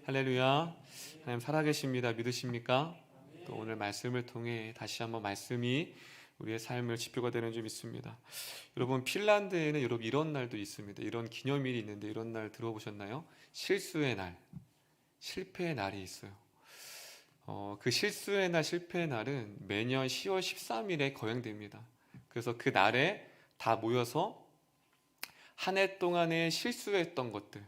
할렐루야. 하나님 살아계십니다. 믿으십니까? 또 오늘 말씀을 통해 다시 한번 말씀이 우리의 삶을 지표가 되는 줄 믿습니다. 여러분, 핀란드에는 여러분 이런 날도 있습니다. 이런 기념일이 있는데 이런 날 들어보셨나요? 실수의 날, 실패의 날이 있어요. 그 실수의 날, 실패의 날은 매년 10월 13일에 거행됩니다. 그래서 그 날에 다 모여서 한 해 동안에 실수했던 것들,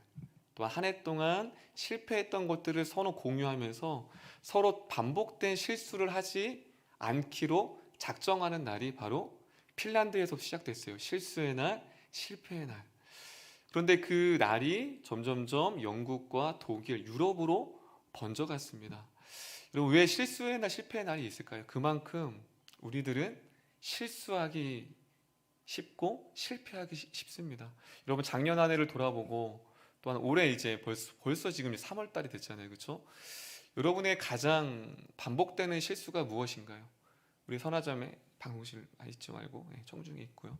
또한 한 해 동안 실패했던 것들을 서로 공유하면서 서로 반복된 실수를 하지 않기로 작정하는 날이 바로 핀란드에서 시작됐어요. 실수의 날, 실패의 날. 그런데 그 날이 점점점 영국과 독일, 유럽으로 번져갔습니다. 여러분, 왜 실수의 날, 실패의 날이 있을까요? 그만큼 우리들은 실수하기 쉽고 실패하기 쉽습니다. 여러분, 작년 한 해를 돌아보고 또한 올해 이제 벌써 지금 3월 달이 됐잖아요. 그렇죠? 여러분의 가장 반복되는 실수가 무엇인가요? 우리 선화자매 방송실 있지 말고 청중에 있고요.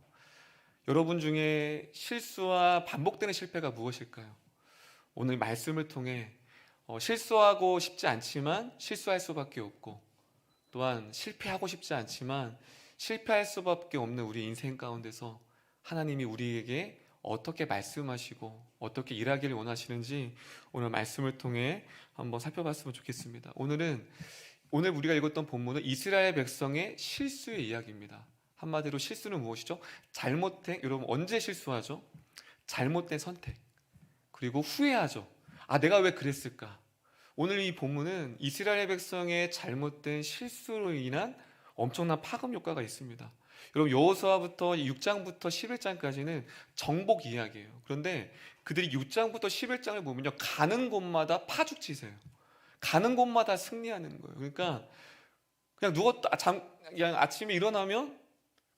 여러분 중에 실수와 반복되는 실패가 무엇일까요? 오늘 말씀을 통해 실수하고 싶지 않지만 실수할 수밖에 없고, 또한 실패하고 싶지 않지만 실패할 수밖에 없는 우리 인생 가운데서 하나님이 우리에게 어떻게 말씀하시고 어떻게 일하기를 원하시는지 오늘 말씀을 통해 한번 살펴봤으면 좋겠습니다. 오늘 우리가 읽었던 본문은 이스라엘 백성의 실수의 이야기입니다. 한마디로 실수는 무엇이죠? 여러분 언제 실수하죠? 잘못된 선택, 그리고 후회하죠. 내가 왜 그랬을까? 오늘 이 본문은 이스라엘 백성의 잘못된 실수로 인한 엄청난 파급 효과가 있습니다. 여러분, 여호수아부터 6장부터 11장까지는 정복 이야기예요. 그런데 그들이 6장부터 11장을 보면요, 가는 곳마다 파죽지세요. 가는 곳마다 승리하는 거예요. 그러니까 그냥 그냥 아침에 일어나면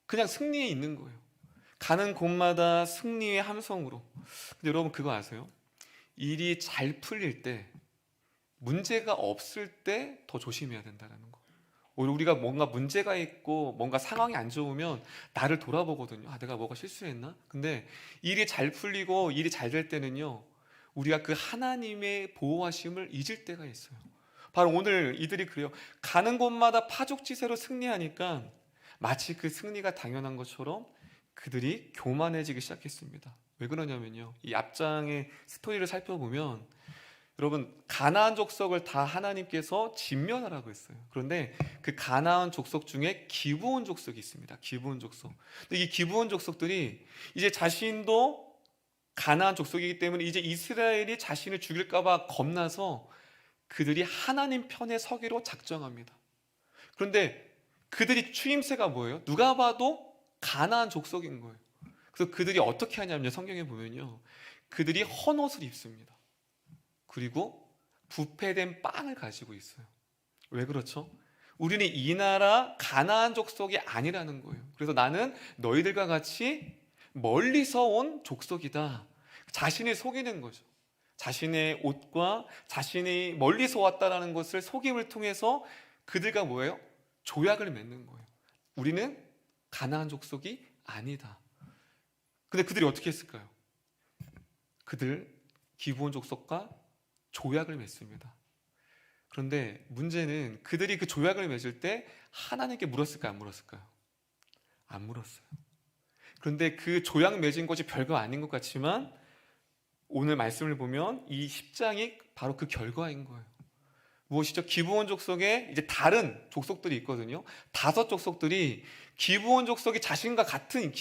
그냥 승리에 있는 거예요. 가는 곳마다 승리의 함성으로. 근데 여러분, 그거 아세요? 일이 잘 풀릴 때, 문제가 없을 때 더 조심해야 된다는 거. 오히려 우리가 뭔가 문제가 있고 뭔가 상황이 안 좋으면 나를 돌아보거든요. 내가 뭐가 실수했나? 근데 일이 잘 풀리고 일이 잘 될 때는요, 우리가 그 하나님의 보호하심을 잊을 때가 있어요. 바로 오늘 이들이 그래요. 가는 곳마다 파죽지세로 승리하니까 마치 그 승리가 당연한 것처럼 그들이 교만해지기 시작했습니다. 왜 그러냐면요, 이 앞장의 스토리를 살펴보면 여러분, 가나안 족속을 다 하나님께서 진멸하라고 했어요. 그런데 그 가나안 족속 중에 기브온 족속이 있습니다. 기브온 족속. 근데 이 기브온 족속들이 이제 자신도 가나안 족속이기 때문에 이제 이스라엘이 자신을 죽일까봐 겁나서 그들이 하나님 편에 서기로 작정합니다. 그런데 그들이 추임새가 뭐예요? 누가 봐도 가나안 족속인 거예요. 그래서 그들이 어떻게 하냐면요, 성경에 보면요, 그들이 헌옷을 입습니다. 그리고 부패된 빵을 가지고 있어요. 왜 그렇죠? 우리는 이 나라 가나안 족속이 아니라는 거예요. 그래서 나는 너희들과 같이 멀리서 온 족속이다. 자신을 속이는 거죠. 자신의 옷과 자신이 멀리서 왔다라는 것을 속임을 통해서 그들과 뭐예요? 조약을 맺는 거예요. 우리는 가나안 족속이 아니다. 근데 그들이 어떻게 했을까요? 그들 기브온 족속과 조약을 맺습니다. 그런데 문제는 그들이 그 조약을 맺을 때 하나님께 물었을까요? 안 물었을까요? 안 물었어요. 그런데 그 조약 맺은 것이 별거 아닌 것 같지만 오늘 말씀을 보면 이 10장이 바로 그 결과인 거예요. 무엇이죠? 기브온 족속에 이제 다른 족속들이 있거든요. 5 족속들이 기브온 족속이 자신과 같은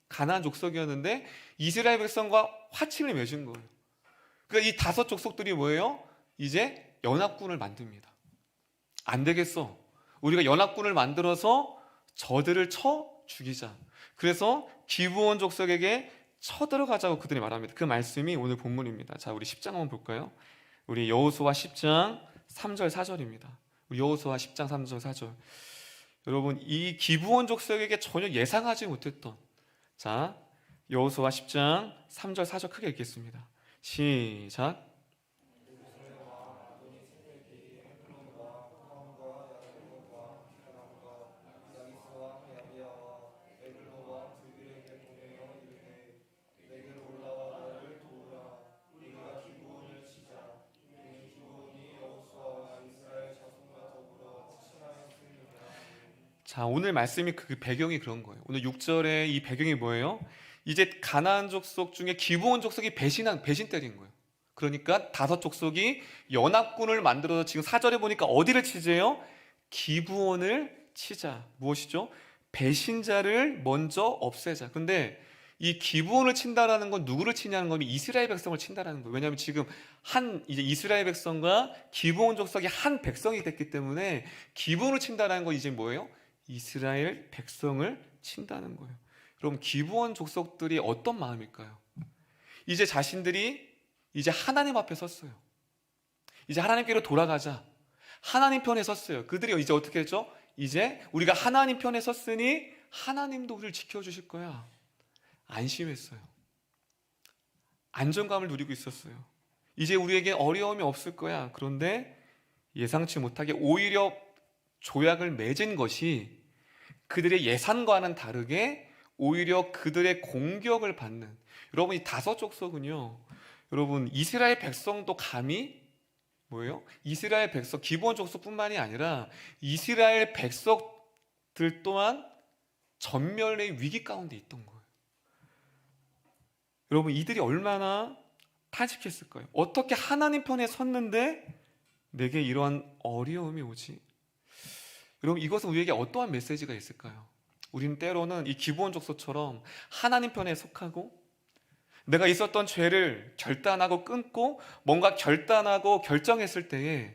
가나안 족속이었는데 이스라엘 백성과 화친을 맺은 거예요. 그러니까 이 5 족속들이 뭐예요? 이제 연합군을 만듭니다. 안 되겠어. 우리가 연합군을 만들어서 저들을 쳐 죽이자. 그래서 기브온 족속에게 쳐들어가자고 그들이 말합니다. 그 말씀이 오늘 본문입니다. 자, 우리 10장 한번 볼까요? 우리 여호수아 10장 3절 4절입니다. 우리 여호수아 10장 3절 4절. 여러분, 이 기브온 족속에게 전혀 예상하지 못했던, 자, 여호수아 10장 3절 4절 크게 읽겠습니다. 시작. 자, 오늘 말씀이 그 배경이 그런 거예요. 오늘 6절에 이 배경이 뭐예요? 이제 가나안 족속 중에 기브온 족속이 배신 때린 거예요. 그러니까 다섯 족속이 연합군을 만들어서 지금 4절에 보니까 어디를 치재요? 기브온을 치자. 무엇이죠? 배신자를 먼저 없애자. 근데 이 기브온을 친다라는 건 누구를 치냐는 거면 이스라엘 백성을 친다라는 거예요. 왜냐하면 지금 이제 이스라엘 백성과 기브온 족속이 한 백성이 됐기 때문에 기브온을 친다라는 건 이제 뭐예요? 이스라엘 백성을 친다는 거예요. 그럼 기브온 족속들이 어떤 마음일까요? 이제 자신들이 이제 하나님 앞에 섰어요. 이제 하나님께로 돌아가자. 하나님 편에 섰어요. 그들이 이제 어떻게 했죠? 이제 우리가 하나님 편에 섰으니 하나님도 우리를 지켜주실 거야. 안심했어요. 안정감을 누리고 있었어요. 이제 우리에게 어려움이 없을 거야. 그런데 예상치 못하게 오히려 조약을 맺은 것이 그들의 예상과는 다르게 오히려 그들의 공격을 받는, 여러분 이 다섯 족속은요, 여러분 이스라엘 백성도 감히 뭐예요? 이스라엘 백성 기브온 족속뿐만이 아니라 이스라엘 백성들 또한 전멸의 위기 가운데 있던 거예요. 여러분 이들이 얼마나 탄식했을까요? 어떻게 하나님 편에 섰는데 내게 이러한 어려움이 오지? 여러분 이것은 우리에게 어떠한 메시지가 있을까요? 우리는 때로는 이 기브온 족속처럼 하나님 편에 속하고 내가 있었던 죄를 결단하고 끊고 뭔가 결단하고 결정했을 때에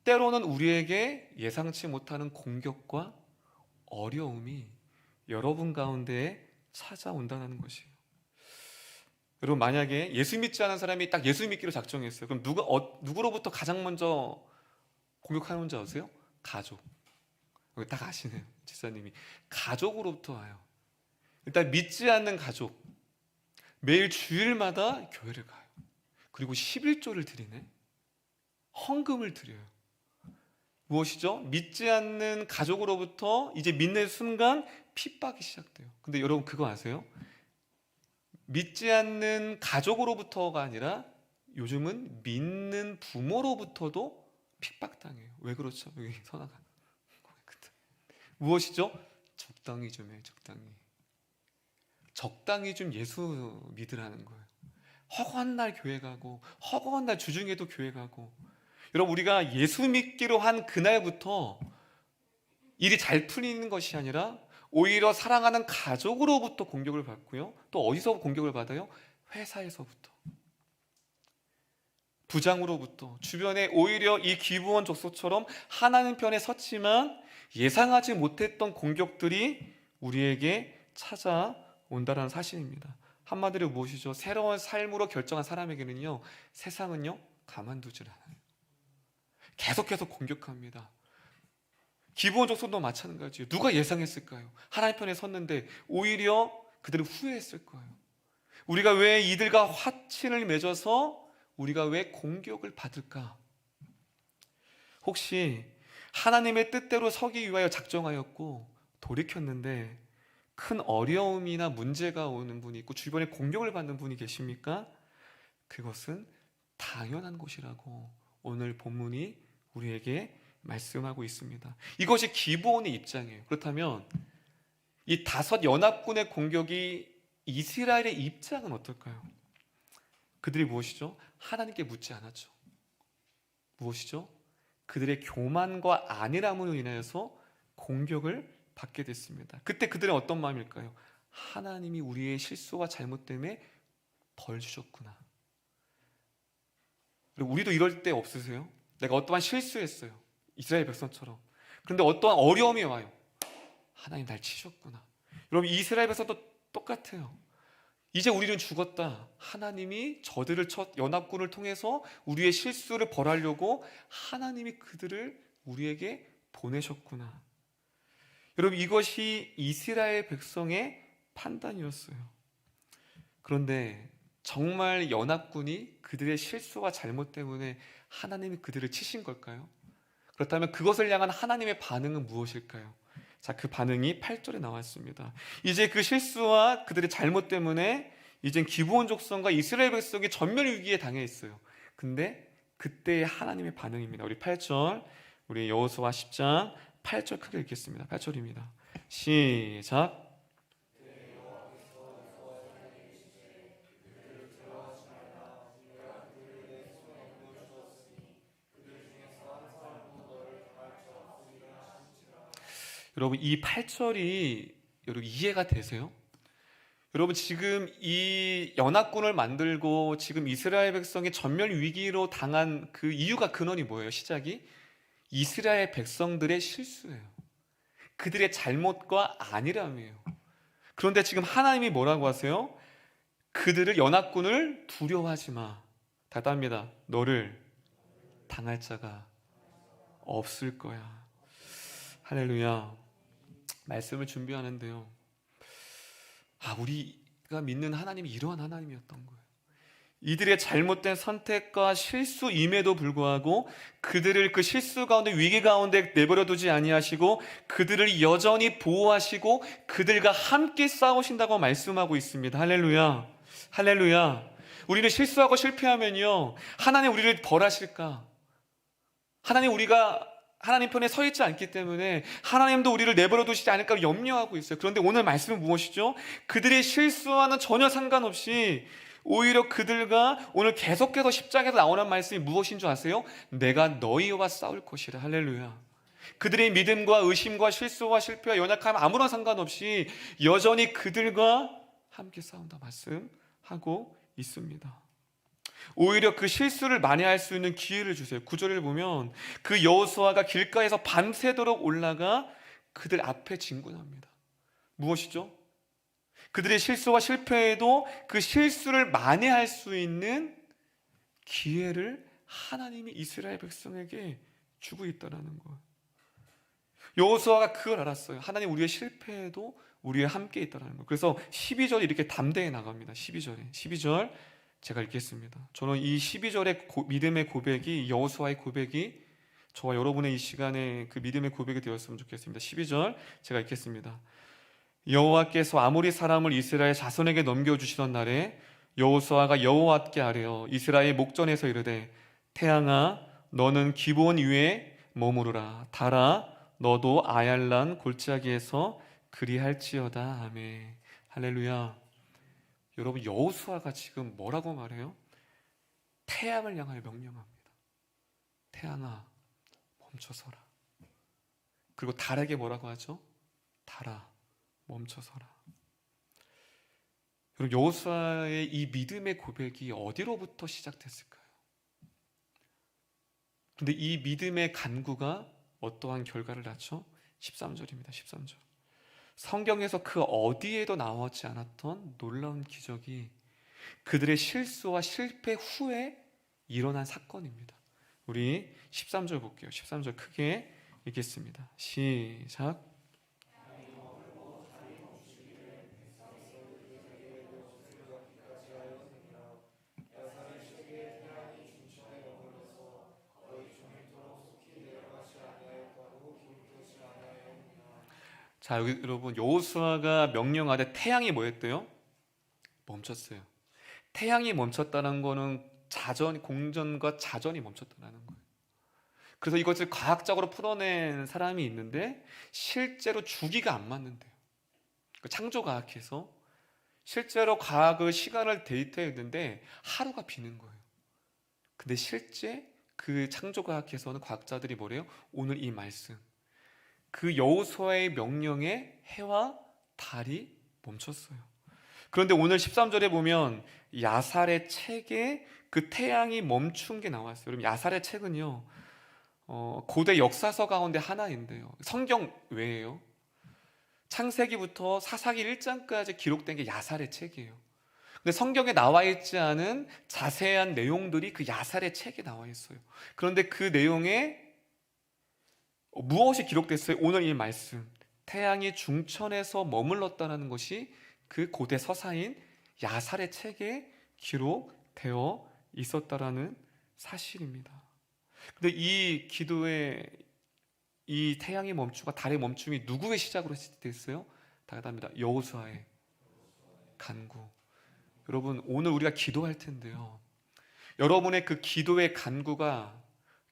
때로는 우리에게 예상치 못하는 공격과 어려움이 여러분 가운데에 찾아온다는 것이에요. 여러분 만약에 예수 믿지 않은 사람이 딱 예수 믿기로 작정했어요. 그럼 누구로부터 가장 먼저 공격하는 줄 아세요? 가족. 여기 딱 아시네요. 지사님이 가족으로부터 와요. 일단 믿지 않는 가족, 매일 주일마다 교회를 가요. 그리고 11조를 드리네. 헌금을 드려요. 무엇이죠? 믿지 않는 가족으로부터 이제 믿는 순간 핍박이 시작돼요. 근데 여러분 그거 아세요? 믿지 않는 가족으로부터가 아니라 요즘은 믿는 부모로부터도 핍박당해요. 왜 그렇죠? 여기 선아가 무엇이죠? 적당히 좀 해. 적당히 좀 예수 믿으라는 거예요. 허구한 날 교회 가고 허구한 날 주중에도 교회 가고. 여러분 우리가 예수 믿기로 한 그날부터 일이 잘 풀리는 것이 아니라 오히려 사랑하는 가족으로부터 공격을 받고요. 또 어디서 공격을 받아요? 회사에서부터, 부장으로부터. 주변에 오히려 이 기브온 족속처럼 하나님 편에 섰지만 예상하지 못했던 공격들이 우리에게 찾아온다는 사실입니다. 한마디로 무엇이죠? 새로운 삶으로 결정한 사람에게는요, 세상은요 가만두질 않아요. 계속해서 공격합니다. 기브온 족속도 마찬가지예요. 누가 예상했을까요? 하나님 편에 섰는데 오히려 그들은 후회했을 거예요. 우리가 왜 이들과 화친을 맺어서 우리가 왜 공격을 받을까? 혹시 하나님의 뜻대로 서기 위하여 작정하였고 돌이켰는데 큰 어려움이나 문제가 오는 분이 있고 주변에 공격을 받는 분이 계십니까? 그것은 당연한 것이라고 오늘 본문이 우리에게 말씀하고 있습니다. 이것이 기브온의 입장이에요. 그렇다면 이 다섯 연합군의 공격이 이스라엘의 입장은 어떨까요? 그들이 무엇이죠? 하나님께 묻지 않았죠. 무엇이죠? 그들의 교만과 안일함으로 인해서 공격을 받게 됐습니다. 그때 그들은 어떤 마음일까요? 하나님이 우리의 실수와 잘못 때문에 벌 주셨구나. 그리고 우리도 이럴 때 없으세요? 내가 어떠한 실수했어요. 이스라엘 백성처럼. 그런데 어떠한 어려움이 와요. 하나님 날 치셨구나. 여러분 이스라엘 백성도 똑같아요. 이제 우리는 죽었다. 하나님이 저들을 연합군을 통해서 우리의 실수를 벌하려고 하나님이 그들을 우리에게 보내셨구나. 여러분 이것이 이스라엘 백성의 판단이었어요. 그런데 정말 연합군이 그들의 실수와 잘못 때문에 하나님이 그들을 치신 걸까요? 그렇다면 그것을 향한 하나님의 반응은 무엇일까요? 자, 그 반응이 8절에 나왔습니다. 이제 그 실수와 그들의 잘못 때문에 이젠 기브온 족속과 이스라엘 백성이 전멸 위기에 당해 있어요. 근데 그때 하나님의 반응입니다. 우리 8절, 우리 여호수아 10장 8절 크게 읽겠습니다. 8절입니다. 시작. 여러분 이 8절이 여러분 이해가 되세요? 여러분 지금 이 연합군을 만들고 지금 이스라엘 백성이 전멸 위기로 당한 그 이유가 근원이 뭐예요? 시작이 이스라엘 백성들의 실수예요. 그들의 잘못과 안일함이에요. 그런데 지금 하나님이 뭐라고 하세요? 그들을 연합군을 두려워하지 마. 답답합니다. 너를 당할 자가 없을 거야. 할렐루야. 말씀을 준비하는데요. 우리가 믿는 하나님이 이러한 하나님이었던 거예요. 이들의 잘못된 선택과 실수임에도 불구하고 그들을 그 실수 가운데 위기 가운데 내버려두지 아니하시고 그들을 여전히 보호하시고 그들과 함께 싸우신다고 말씀하고 있습니다. 할렐루야. 할렐루야. 우리는 실수하고 실패하면요, 하나님 우리를 벌하실까? 우리가 하나님 편에 서 있지 않기 때문에 하나님도 우리를 내버려 두시지 않을까 염려하고 있어요. 그런데 오늘 말씀은 무엇이죠? 그들의 실수와는 전혀 상관없이 오히려 그들과 오늘 계속해서 십장에서 나오는 말씀이 무엇인 줄 아세요? 내가 너희와 싸울 것이라. 할렐루야. 그들의 믿음과 의심과 실수와 실패와 연약함 아무런 상관없이 여전히 그들과 함께 싸운다 말씀하고 있습니다. 오히려 그 실수를 만회할 수 있는 기회를 주세요. 9절을 보면 그 여호수아가 길가에서 밤새도록 올라가 그들 앞에 진군합니다. 무엇이죠? 그들의 실수와 실패에도 그 실수를 만회할 수 있는 기회를 하나님이 이스라엘 백성에게 주고 있다는 거예요. 여호수아가 그걸 알았어요. 하나님 우리의 실패에도 우리와 함께 있다는 거예요. 그래서 12절이 이렇게 담대히 나갑니다. 12절 제가 읽겠습니다. 저는 이 12절의 믿음의 고백이, 여호수아의 고백이 저와 여러분의 이 시간에 그 믿음의 고백이 되었으면 좋겠습니다. 12절 제가 읽겠습니다. 여호와께서 아모리 사람을 이스라엘 자손에게 넘겨주시던 날에 여호수아가 여호와께 아뢰어 이스라엘 목전에서 이르되 태양아 너는 기브온 위에 머무르라. 달아 너도 아얄란 골짜기에서 그리할지어다. 아멘. 할렐루야. 여러분 여호수아가 지금 뭐라고 말해요? 태양을 향하여 명령합니다. 태양아 멈춰서라. 그리고 달에게 뭐라고 하죠? 달아 멈춰서라. 여러분 여호수아의 이 믿음의 고백이 어디로부터 시작됐을까요? 그런데 이 믿음의 간구가 어떠한 결과를 낳죠? 13절입니다. 13절. 성경에서 그 어디에도 나오지 않았던 놀라운 기적이 그들의 실수와 실패 후에 일어난 사건입니다. 우리 13절 볼게요. 13절 크게 읽겠습니다. 시작. 자, 여기 여러분 여호수아가 명령하되 태양이 뭐였대요? 멈췄어요. 태양이 멈췄다는 거는 공전과 자전이 멈췄다는 거예요. 그래서 이것을 과학적으로 풀어낸 사람이 있는데 실제로 주기가 안 맞는데요. 창조과학에서 실제로 과학의 시간을 데이터했는데 하루가 비는 거예요. 근데 실제 그 창조과학에서는 과학자들이 뭐래요? 오늘 이 말씀 그 여호수아의 명령에 해와 달이 멈췄어요. 그런데 오늘 13절에 보면 야살의 책에 그 태양이 멈춘 게 나왔어요. 여러분 야살의 책은요 고대 역사서 가운데 하나인데요. 성경 외에요. 창세기부터 사사기 1장까지 기록된 게 야살의 책이에요. 근데 성경에 나와 있지 않은 자세한 내용들이 그 야살의 책에 나와 있어요. 그런데 그 내용에 무엇이 기록됐어요? 오늘 이 말씀 태양이 중천에서 머물렀다는 것이 그 고대 서사인 야살의 책에 기록되어 있었다라는 사실입니다. 근데 이 기도의 이 태양의 멈춤과 달의 멈춤이 누구의 시작으로 됐어요? 다답니다. 여호수아의 간구. 여러분 오늘 우리가 기도할 텐데요. 여러분의 그 기도의 간구가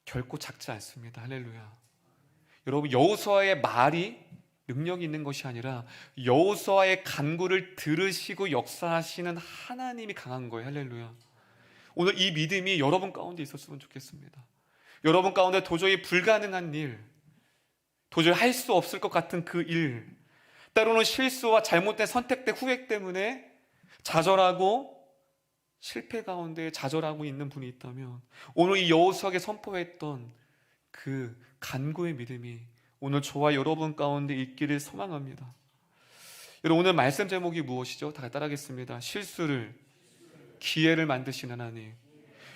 결코 작지 않습니다. 할렐루야. 여러분, 여호수아의 말이 능력이 있는 것이 아니라 여호수아의 간구를 들으시고 역사하시는 하나님이 강한 거예요. 할렐루야. 오늘 이 믿음이 여러분 가운데 있었으면 좋겠습니다. 여러분 가운데 도저히 불가능한 일, 도저히 할 수 없을 것 같은 그 일, 때로는 실수와 잘못된 선택 때 후회 때문에 좌절하고 실패 가운데 좌절하고 있는 분이 있다면 오늘 이 여호수아에게 선포했던 그 간구의 믿음이 오늘 저와 여러분 가운데 있기를 소망합니다. 여러분, 오늘 말씀 제목이 무엇이죠? 다 따라하겠습니다. 실수를 기회를 만드신 하나님.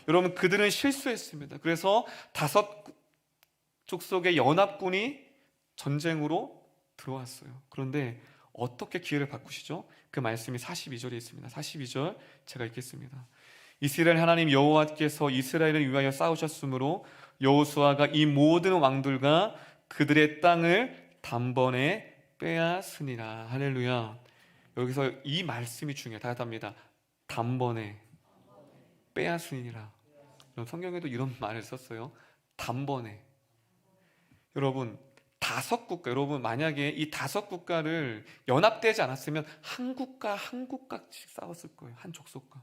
여러분, 그들은 실수했습니다. 그래서 5 족속의 연합군이 전쟁으로 들어왔어요. 그런데 어떻게 기회를 바꾸시죠? 그 말씀이 42절에 있습니다. 42절 제가 읽겠습니다. 이스라엘 하나님 여호와께서 이스라엘을 위하여 싸우셨으므로 여호수아가 이 모든 왕들과 그들의 땅을 단번에 빼앗으니라. 할렐루야. 여기서 이 말씀이 중요해요. 다 합니다. 단번에 빼앗으니라. 성경에도 이런 말을 썼어요. 단번에. 여러분, 5국가, 여러분 만약에 이 5국가를 연합되지 않았으면 한 국가씩 싸웠을 거예요. 한 족속과.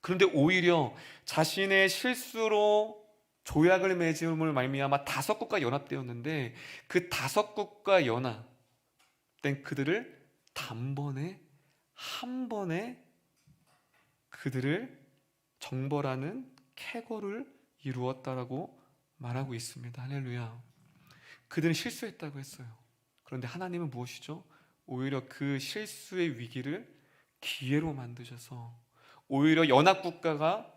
그런데 오히려 자신의 실수로 조약을 맺음을 말미암아 5국가 연합되었는데 그 5국가 연합된 그들을 단번에 한 번에 그들을 정벌하는 캐거를 이루었다라고 말하고 있습니다. 할렐루야. 그들은 실수했다고 했어요. 그런데 하나님은 무엇이죠? 오히려 그 실수의 위기를 기회로 만드셔서 오히려 연합국가가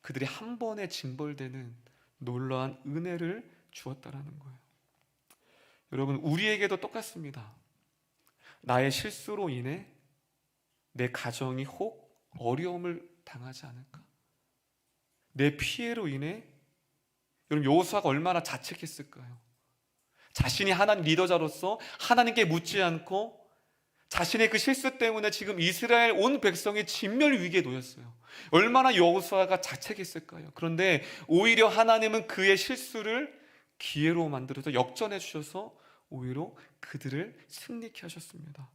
그들이 한 번에 징벌되는 놀라운 은혜를 주었다라는 거예요. 여러분, 우리에게도 똑같습니다. 나의 실수로 인해 내 가정이 혹 어려움을 당하지 않을까? 내 피해로 인해 여러분, 여호수아가 얼마나 자책했을까요? 자신이 하나님 리더자로서 하나님께 묻지 않고 자신의 그 실수 때문에 지금 이스라엘 온 백성이 진멸 위기에 놓였어요. 얼마나 여호수아가 자책했을까요? 그런데 오히려 하나님은 그의 실수를 기회로 만들어서 역전해 주셔서 오히려 그들을 승리케 하셨습니다.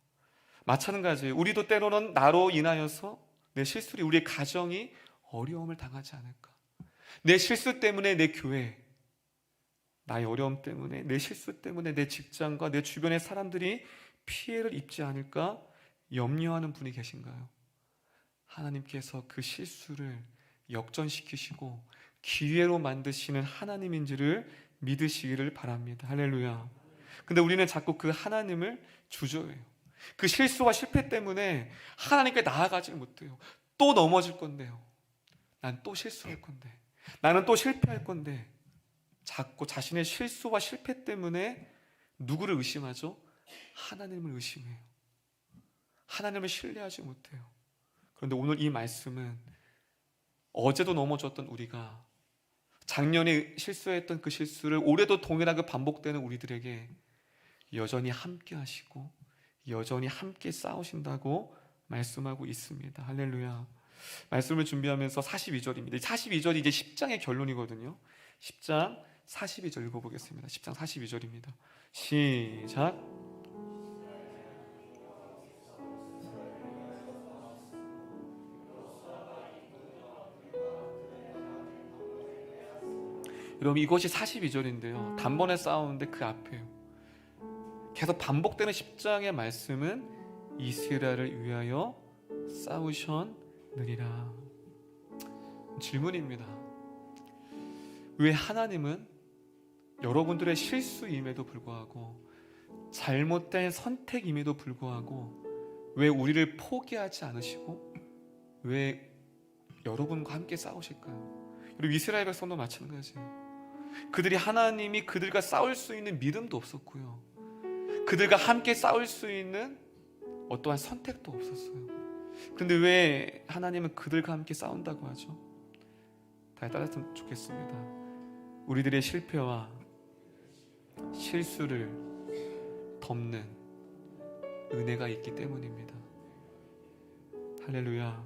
마찬가지예요. 우리도 때로는 나로 인하여서 내 실수로 우리의 가정이 어려움을 당하지 않을까? 내 실수 때문에 내 교회, 나의 어려움 때문에, 내 실수 때문에 내 직장과 내 주변의 사람들이 피해를 입지 않을까 염려하는 분이 계신가요? 하나님께서 그 실수를 역전시키시고 기회로 만드시는 하나님인지를 믿으시기를 바랍니다. 할렐루야. 근데 우리는 자꾸 그 하나님을 주저해요. 그 실수와 실패 때문에 하나님께 나아가지 못해요. 또 넘어질 건데요. 난 또 실수할 건데. 나는 또 실패할 건데. 자꾸 자신의 실수와 실패 때문에 누구를 의심하죠? 하나님을 의심해요. 하나님을 신뢰하지 못해요. 그런데 오늘 이 말씀은 어제도 넘어졌던 우리가 작년에 실수했던 그 실수를 올해도 동일하게 반복되는 우리들에게 여전히 함께 하시고 여전히 함께 싸우신다고 말씀하고 있습니다. 할렐루야. 말씀을 준비하면서 42절입니다. 42절이 이제 10장의 결론이거든요. 10장 42절 읽어보겠습니다. 10장 42절입니다. 시작. 여러분, 이것이 42절인데요. 단번에 싸우는데 그 앞에요. 계속 반복되는 10장의 말씀은 이스라엘을 위하여 싸우셨느니라. 질문입니다. 왜 하나님은 여러분들의 실수임에도 불구하고 잘못된 선택임에도 불구하고 왜 우리를 포기하지 않으시고 왜 여러분과 함께 싸우실까요? 그리고 이스라엘 백성도 마찬가지예요. 그들이 하나님이 그들과 싸울 수 있는 믿음도 없었고요. 그들과 함께 싸울 수 있는 어떠한 선택도 없었어요. 그런데 왜 하나님은 그들과 함께 싸운다고 하죠? 다 따랐으면 좋겠습니다. 우리들의 실패와 실수를 덮는 은혜가 있기 때문입니다. 할렐루야.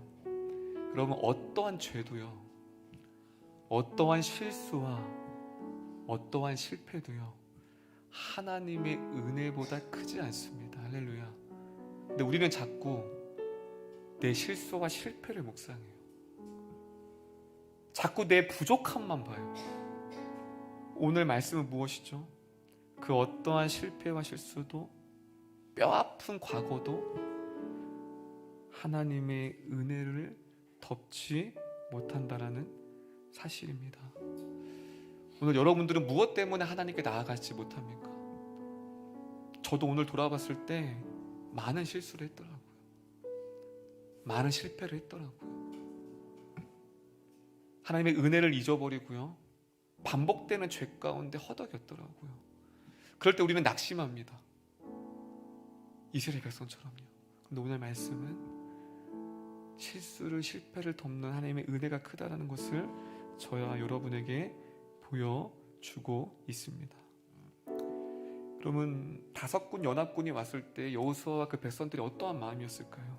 여러분, 어떠한 죄도요, 어떠한 실수와 어떠한 실패도요, 하나님의 은혜보다 크지 않습니다. 할렐루야. 근데 우리는 자꾸 내 실수와 실패를 묵상해요. 자꾸 내 부족함만 봐요. 오늘 말씀은 무엇이죠? 그 어떠한 실패와 실수도, 뼈아픈 과거도 하나님의 은혜를 덮지 못한다라는 사실입니다. 오늘 여러분들은 무엇 때문에 하나님께 나아가지 못합니까? 저도 오늘 돌아봤을 때 많은 실수를 했더라고요. 많은 실패를 했더라고요. 하나님의 은혜를 잊어버리고요, 반복되는 죄 가운데 허덕였더라고요. 그럴 때 우리는 낙심합니다. 이스라엘 백성처럼요. 근데 오늘 말씀은 실수를, 실패를 덮는 하나님의 은혜가 크다라는 것을 저와 여러분에게 보여주고 있습니다. 그러면 5군 연합군이 왔을 때 여호수아와 그 백성들이 어떠한 마음이었을까요?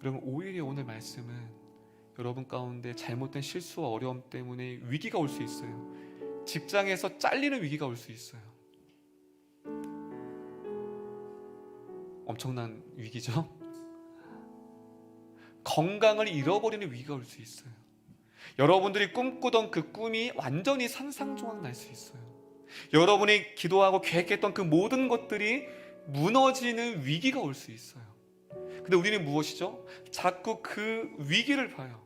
여러분, 오히려 오늘 말씀은 여러분 가운데 잘못된 실수와 어려움 때문에 위기가 올 수 있어요. 직장에서 잘리는 위기가 올 수 있어요. 엄청난 위기죠. 건강을 잃어버리는 위기가 올 수 있어요. 여러분들이 꿈꾸던 그 꿈이 완전히 산산조각 날 수 있어요. 여러분이 기도하고 계획했던 그 모든 것들이 무너지는 위기가 올 수 있어요. 근데 우리는 무엇이죠? 자꾸 그 위기를 봐요.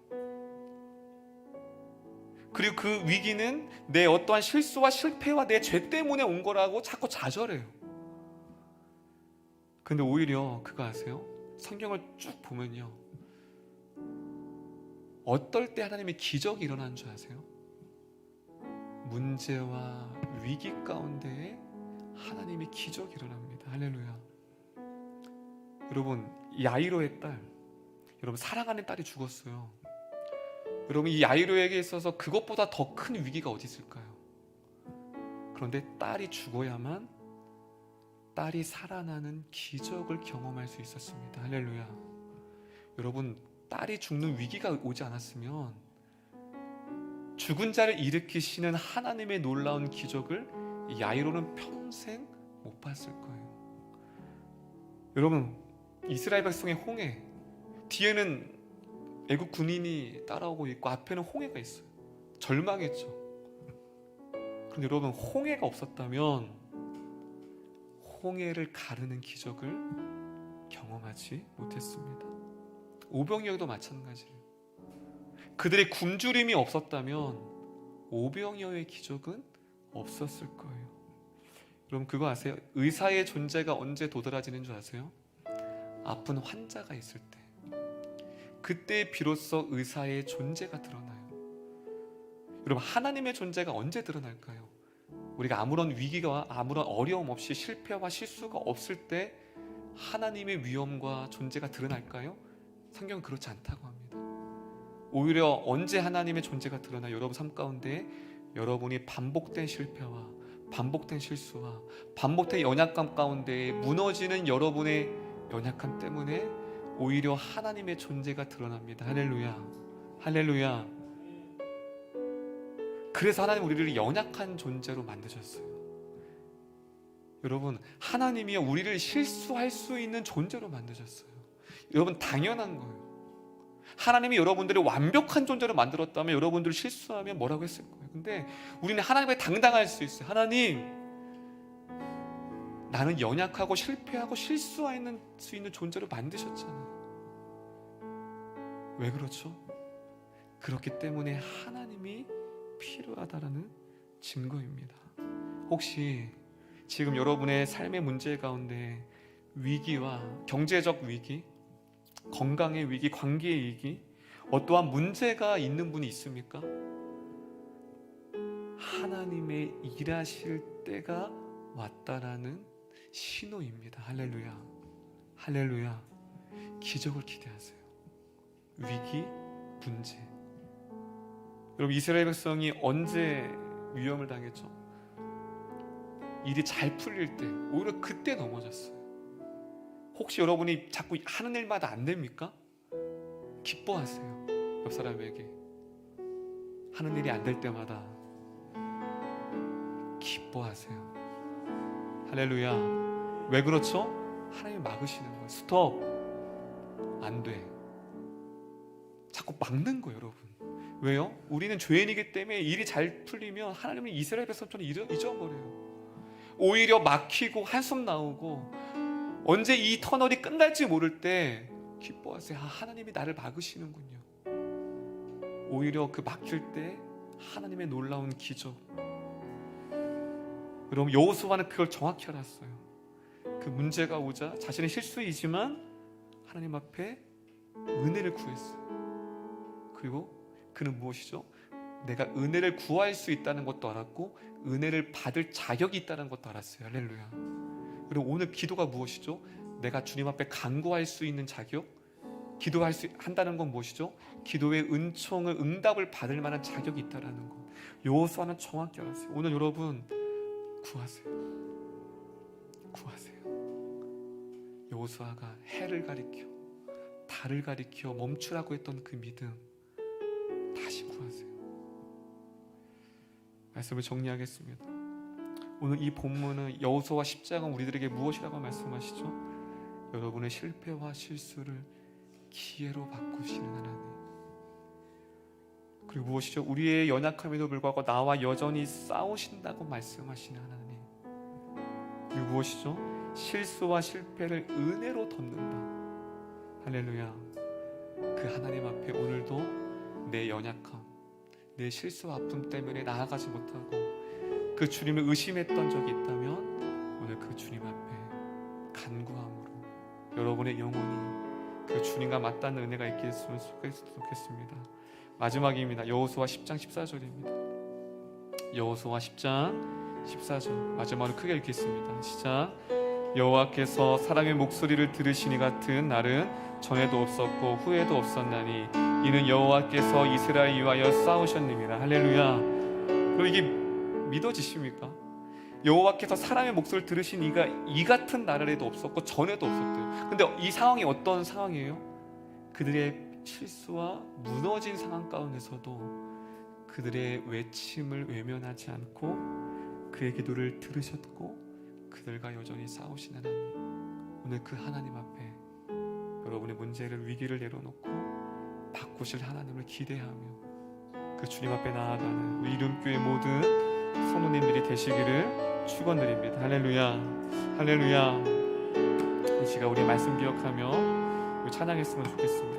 그리고 그 위기는 내 어떠한 실수와 실패와 내 죄 때문에 온 거라고 자꾸 좌절해요. 근데 오히려 그거 아세요? 성경을 쭉 보면요, 어떨 때 하나님의 기적이 일어나는 줄 아세요? 문제와 위기 가운데에 하나님의 기적이 일어납니다. 할렐루야. 여러분, 야이로의 딸, 여러분 사랑하는 딸이 죽었어요. 여러분, 이 야이로에게 있어서 그것보다 더 큰 위기가 어디 있을까요? 그런데 딸이 죽어야만 딸이 살아나는 기적을 경험할 수 있었습니다. 할렐루야. 여러분, 딸이 죽는 위기가 오지 않았으면 죽은 자를 일으키시는 하나님의 놀라운 기적을 야이로는 평생 못 봤을 거예요. 여러분, 이스라엘 백성의 홍해, 뒤에는 애국 군인이 따라오고 있고 앞에는 홍해가 있어요. 절망했죠. 그런데 여러분, 홍해가 없었다면 홍해를 가르는 기적을 경험하지 못했습니다. 오병이어도 마찬가지예요. 그들의 굶주림이 없었다면 오병이어의 기적은 없었을 거예요. 여러분, 그거 아세요? 의사의 존재가 언제 도드라지는 줄 아세요? 아픈 환자가 있을 때, 그때 비로소 의사의 존재가 드러나요. 여러분, 하나님의 존재가 언제 드러날까요? 우리가 아무런 위기가, 아무런 어려움 없이 실패와 실수가 없을 때 하나님의 위엄과 존재가 드러날까요? 성경은 그렇지 않다고 합니다. 오히려 언제 하나님의 존재가 드러나 여러분 삶 가운데 여러분이 반복된 실패와 반복된 실수와 반복된 연약감 가운데 무너지는 여러분의 연약함 때문에 오히려 하나님의 존재가 드러납니다. 할렐루야. 할렐루야. 그래서 하나님 우리를 연약한 존재로 만드셨어요. 여러분, 하나님이 우리를 실수할 수 있는 존재로 만드셨어요. 여러분, 당연한 거예요. 하나님이 여러분들을 완벽한 존재로 만들었다면 여러분들이 실수하면 뭐라고 했을 거예요. 근데 우리는 하나님에 당당할 수 있어요. 하나님, 나는 연약하고 실패하고 실수할 수 있는 존재로 만드셨잖아요. 왜 그렇죠? 그렇기 때문에 하나님이 필요하다라는 증거입니다. 혹시 지금 여러분의 삶의 문제 가운데 위기와 경제적 위기, 건강의 위기, 관계의 위기, 어떠한 문제가 있는 분이 있습니까? 하나님의 일하실 때가 왔다라는 신호입니다. 할렐루야. 할렐루야. 기적을 기대하세요. 위기, 문제. 여러분, 이스라엘 백성이 언제 위험을 당했죠? 일이 잘 풀릴 때, 오히려 그때 넘어졌어요. 혹시 여러분이 자꾸 하는 일마다 안 됩니까? 기뻐하세요. 옆 사람에게 하는 일이 안 될 때마다 기뻐하세요. 할렐루야. 왜 그렇죠? 하나님이 막으시는 거예요. 스톱. 안 돼. 자꾸 막는 거예요, 여러분. 왜요? 우리는 죄인이기 때문에 일이 잘 풀리면 하나님은 이스라엘 백성처럼 잊어버려요. 오히려 막히고 한숨 나오고 언제 이 터널이 끝날지 모를 때 기뻐하세요. 하나님이 나를 막으시는군요. 오히려 그 막힐 때 하나님의 놀라운 기적. 여러분, 여호수아는 그걸 정확히 알았어요. 그 문제가 오자 자신의 실수이지만 하나님 앞에 은혜를 구했어요. 그리고 그는 무엇이죠? 내가 은혜를 구할 수 있다는 것도 알았고 은혜를 받을 자격이 있다는 것도 알았어요. 할렐루야. 그리고 오늘 기도가 무엇이죠? 내가 주님 앞에 간구할 수 있는 자격, 기도할 수 한다는 건 무엇이죠? 기도의 은총을 응답을 받을 만한 자격이 있다는 것. 여호수아는 정확히 알았어요. 오늘 여러분 구하세요. 구하세요. 여호수아가 해를 가리켜 달을 가리켜 멈추라고 했던 그 믿음 다시 구하세요. 말씀을 정리하겠습니다. 오늘 이 본문은 여호수아 10장은 우리들에게 무엇이라고 말씀하시죠? 여러분의 실패와 실수를 기회로 바꾸시는 하나님. 그리고 무엇이죠? 우리의 연약함에도 불구하고 나와 여전히 싸우신다고 말씀하시는 하나님. 그리고 무엇이죠? 실수와 실패를 은혜로 덮는다. 할렐루야. 그 하나님 앞에 오늘도 내 연약함, 내 실수와 아픔 때문에 나아가지 못하고 그 주님을 의심했던 적이 있다면 오늘 그 주님 앞에 간구함으로 여러분의 영혼이 그 주님과 맞닿는 은혜가 있게 했으면 좋겠습니다. 마지막입니다. 여호수아 10장 14절입니다. 여호수아 10장 14절 마지막으로 크게 읽겠습니다. 시작. 여호와께서 사람의 목소리를 들으시니 같은 날은 전에도 없었고 후에도 없었나니 이는 여호와께서 이스라엘 위하여 싸우셨느니라. 할렐루야. 그리고 이게 믿어지십니까? 여호와께서 사람의 목소리를 들으신 이가 이 같은 나라에도 없었고 전에도 없었대요. 근데 이 상황이 어떤 상황이에요? 그들의 실수와 무너진 상황 가운데서도 그들의 외침을 외면하지 않고 그의 기도를 들으셨고 그들과 여전히 싸우시는 하나님. 오늘 그 하나님 앞에 여러분의 문제를 위기를 내려놓고 바꾸실 하나님을 기대하며 그 주님 앞에 나아가는 우리 이름교회 모든 성도님들이 되시기를 축원드립니다. 할렐루야. 할렐루야. 이 시간 우리 말씀 기억하며 찬양했으면 좋겠습니다.